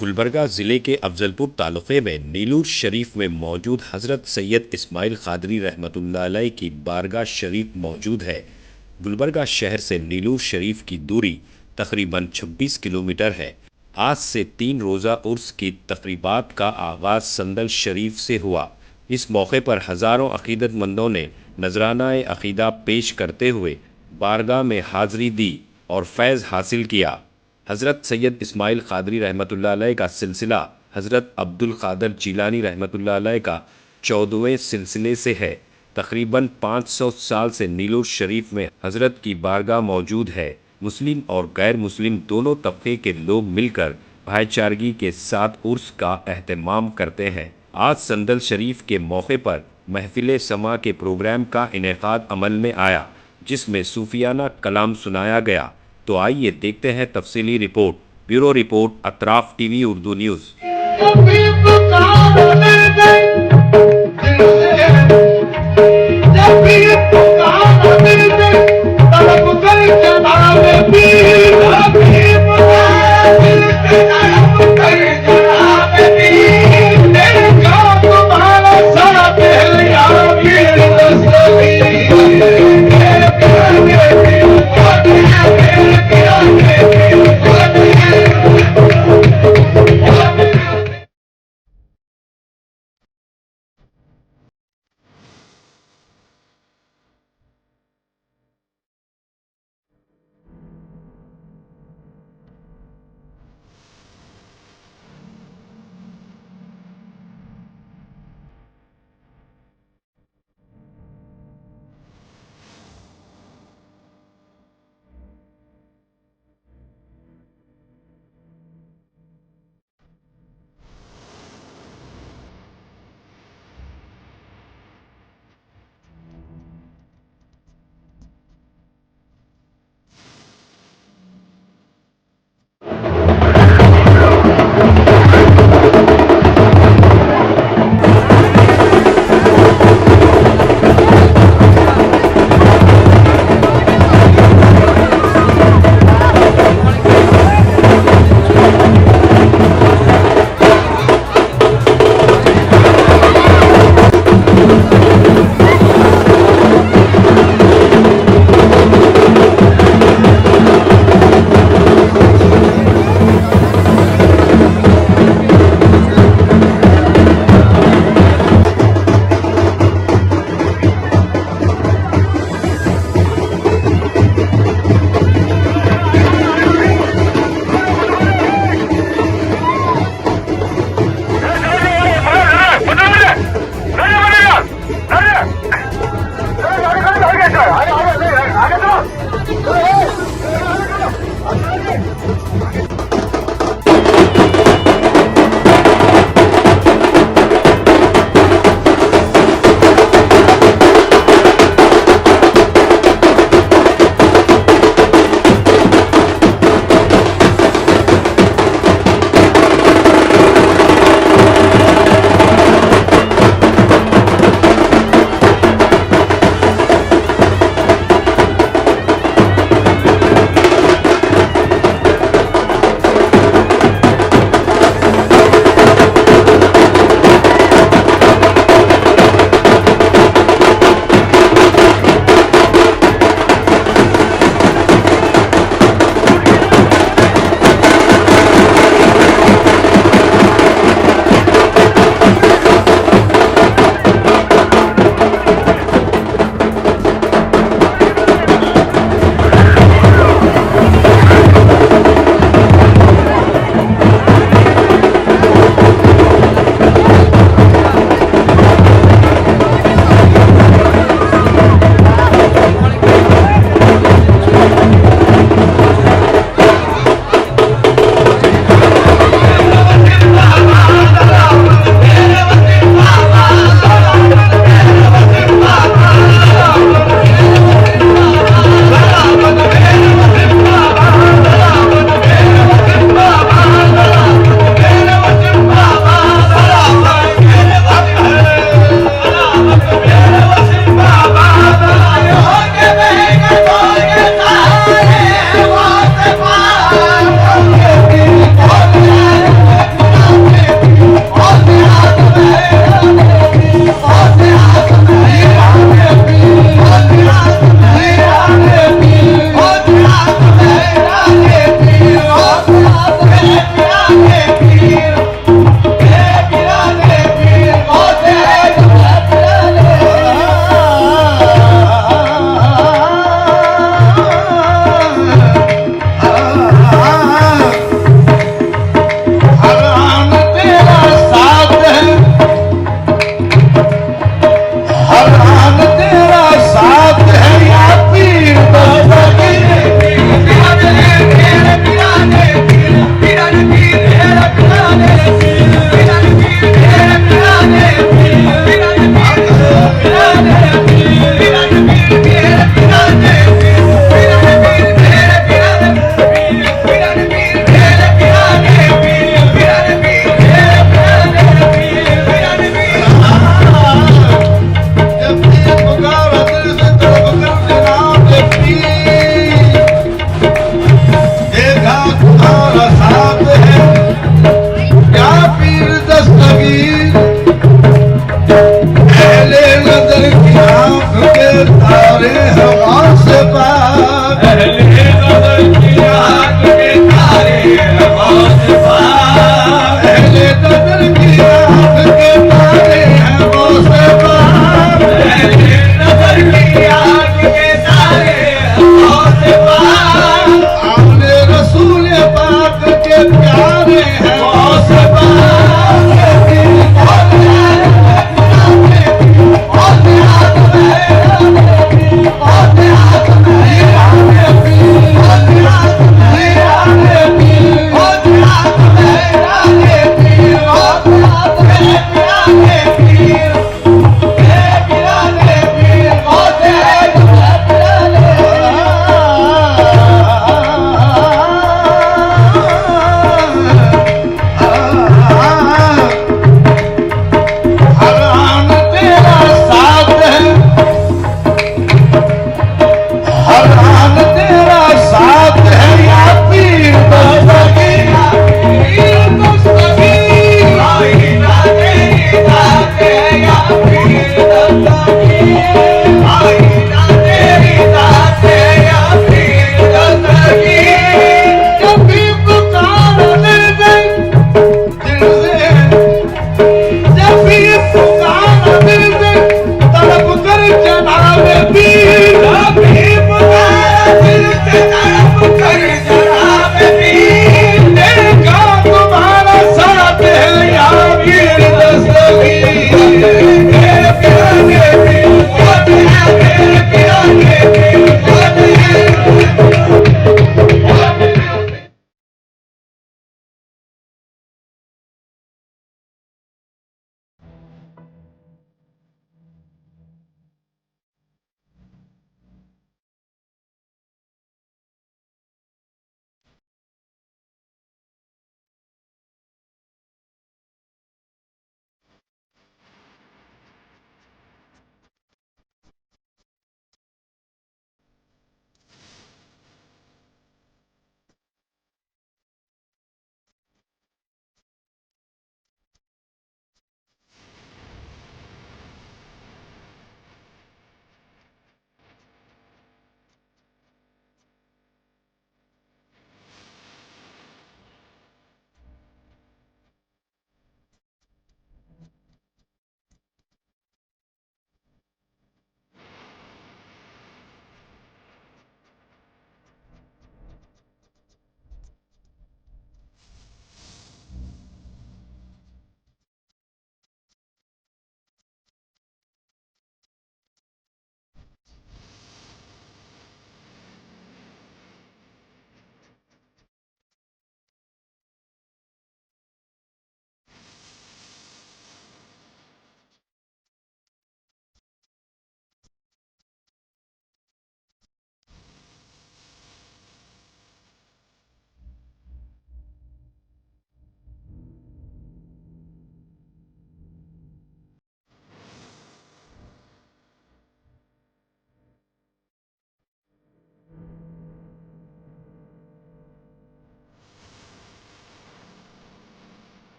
गुलबर्गा ज़िले के अफजलपुर तालुक़े में नीलूर शरीफ में मौजूद हज़रत सैयद इस्माइल क़ादरी रहमतुल्लाह अलैह की बारगाह शरीफ मौजूद है। गुलबर्गा शहर से नीलूर शरीफ की दूरी तकरीबन 26 किलोमीटर है। आज से 3 रोज़ा उर्स की तक़रीबात का आगाज़ संदल शरीफ से हुआ। इस मौके पर हज़ारों अक़ीदतमंदों ने नजराना अक़ीदा पेश करते हुए बारगाह में हाज़िरी दी और फैज़ हासिल किया। हज़रत सैयद इस्माइल क़ादरी रहमतुल्लाह अलैह का सिलसिला हज़रत अब्दुल क़ादिर जीलानी रहमतुल्लाह अलैह का 14वें सिलसिले से है। तकरीबन 500 साल से नीलूर शरीफ में हज़रत की बारगाह मौजूद है। मुस्लिम और गैर मुस्लिम दोनों तबके के लोग मिलकर भाईचारगी के साथ उर्स का एहतमाम करते हैं। आज संदल शरीफ के मौके पर महफिल समा के प्रोग्राम का इनेकाद अमल में आया, जिसमें सूफियाना कलाम सुनाया गया। तो आइए देखते हैं तफसीली report. Bureau report, Atraf TV Urdu news.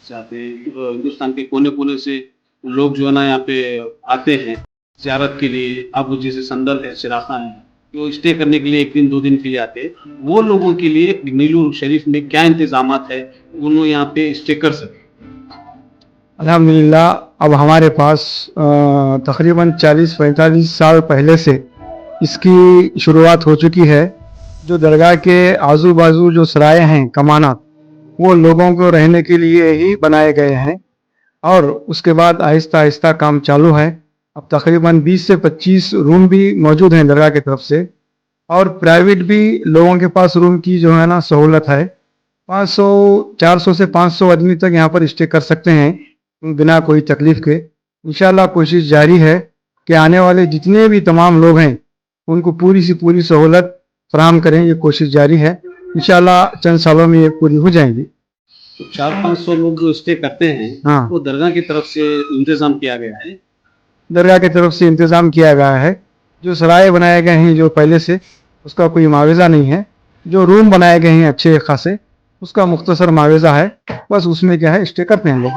से आते हैं, हिंदुस्तान के कोने कोने से लोग जो है ना यहाँ पे आते हैं ज़ियारत के लिए। अब जैसे संदल है, सिरासा है, वो स्टे करने के लिए 1 दिन 2 दिन के लिए आते हैं। वो लोगों के लिए नीलू शरीफ में क्या इंतजामात है, वो लोग यहाँ पे स्टे कर सकें? अल्हम्दुलिल्लाह अब हमारे पास तकरीबन 40-45 साल पहले से इसकी शुरुआत हो चुकी है। जो दरगाह के आजू बाजू जो सराय हैं, कमानात, वो लोगों को रहने के लिए ही बनाए गए हैं और उसके बाद आहिस्ता आहिस्ता काम चालू है। अब तकरीबन 20 से 25 रूम भी मौजूद हैं दरगाह की तरफ से और प्राइवेट भी लोगों के पास रूम की जो है ना सहूलत है। 500 400 से 500 आदमी तक यहाँ पर स्टे कर सकते हैं बिना कोई तकलीफ के। इंशाल्लाह कोशिश जारी है कि आने वाले जितने भी तमाम लोग हैं उनको पूरी सी पूरी सहूलत फराहम करें। ये कोशिश जारी है, इंशाल्लाह चंद सालों में ये पूरी हो जाएंगी। तो 400-500 लोग जो स्टे करते हैं, हाँ, वो दरगाह की तरफ से इंतजाम किया गया है। दरगाह की तरफ से इंतज़ाम किया गया है। जो सराय बनाए गए हैं जो पहले से, उसका कोई मुआवजा नहीं है। जो रूम बनाए गए हैं अच्छे खासे, उसका मुख्तसर मुआवजा है। बस उसमें क्या है, स्टे करते हैं लोग।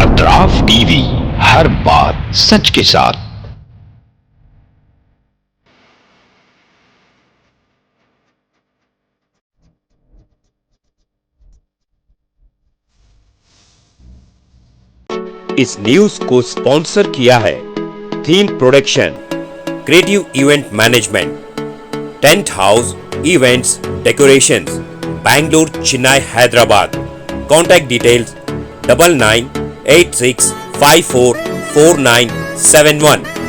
अतराफ टीवी, हर बात सच के साथ। इस न्यूज को स्पॉन्सर किया है theme production, creative event management, tent house events decorations, Bangalore, Chennai, Hyderabad. Contact details 9986544971।